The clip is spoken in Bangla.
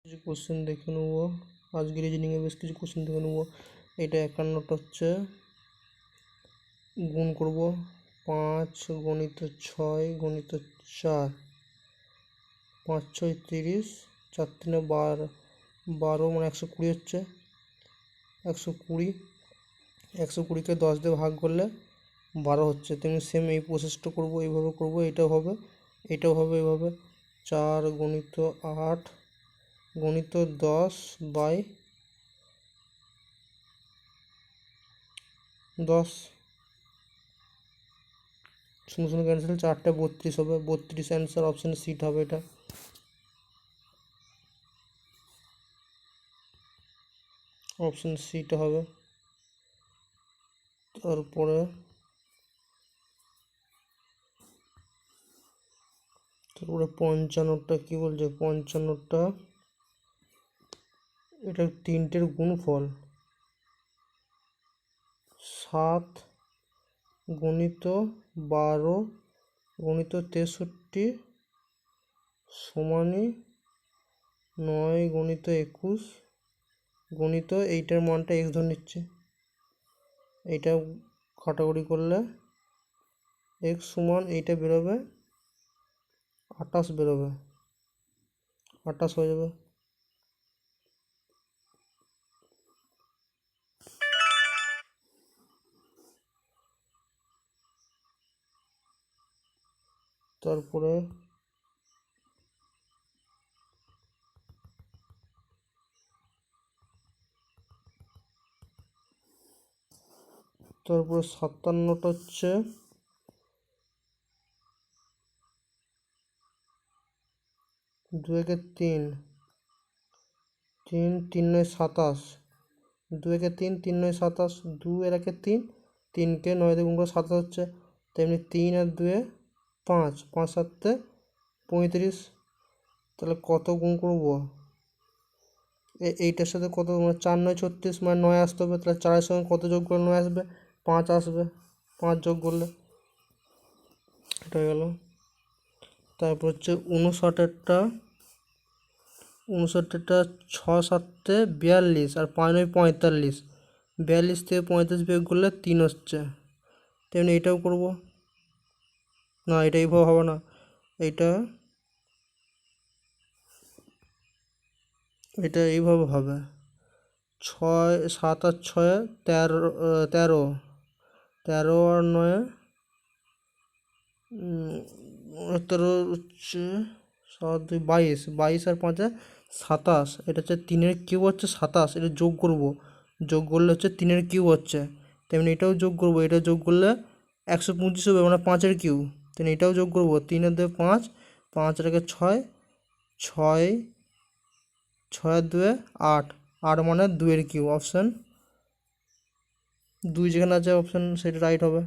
কিছু কোশ্চেন দেখে নেব। আজকে রিজনিংয়ে বেশ কিছু কোশ্চেন দেখে নেব। এটা 51টা হচ্ছে গুণ করব 5 গণিত 6 গণিত 4, 5 6 30, 4 3 12, 12 মানে 120 হচ্ছে। 120, 120কে 10 দিয়ে ভাগ করলে 12 হচ্ছে। তেমনি সেম এই প্রসেসটা করব, এইভাবে করব, এটাও হবে এইভাবে। 4 গণিত 8 গণিত 10 বাই 10, 0 ক্যান্সেল, 4টা 32 হবে। 32 অ্যান্সার, অপশান সিট হবে এটা। অপশান সিটা হবে। তারপরে 55টা কি বলছে? 55টা এটা 3টের গুণফল 7 গণিত 12 গণিত 63 সমানই 9 গণিত 21 গণিত এইটার মানটা x ধরে নিচ্ছে। এইটা কাটাকুটি করলে x সমান এইটা বেরোবে 28 বেরোবে, 28 হয়ে যাবে। তারপরে তারপরে 57টা হচ্ছে 2 একে 3, 3 3 9 27, 2 একে 3 3 9 27, 2 এর একে 3, 3কে 9 দিয়ে গুণ করে 27 হচ্ছে। তেমনি 3 আর 2 5, 5 7 35। তাহলে কত গুণ করবো? এইটার সাথে কত, মানে 4 9 36, মানে 9 আসতে হবে। তাহলে 4-এর সঙ্গে কত যোগ করলে 9 আসবে? 5 আসবে। 5 যোগ করলে এটা হয়ে গেল। তারপর হচ্ছে 59টা 6 7 42 আর 5 9 45, 42 থেকে 35 বিয়োগ করলে 3 হচ্ছে। তেমনি এটাও করব না, এটা এইভাবে হবে না, এটা এইভাবে হবে। 6 7 আর 6 13, 13 13 আর 9 13 হচ্ছে 7 2 22, 22 আর 5 27, এটা হচ্ছে 3-এর কিউব হচ্ছে 27, এটা যোগ করব, যোগ করলে হচ্ছে 3-এর কিউব হচ্ছে। তেমনি এটাও যোগ করব, এটা যোগ করলে 125 হবে, মানে 5-এর কিউব। তেমনি এটাও যোগ করব, 3 আর 2 5, 5 আর 1 6, 6 6 আর 2 8, 8 মানে 2-এর কিউব। অপশান 2 যেখানে আছে অপশান সেটা রাইট হবে।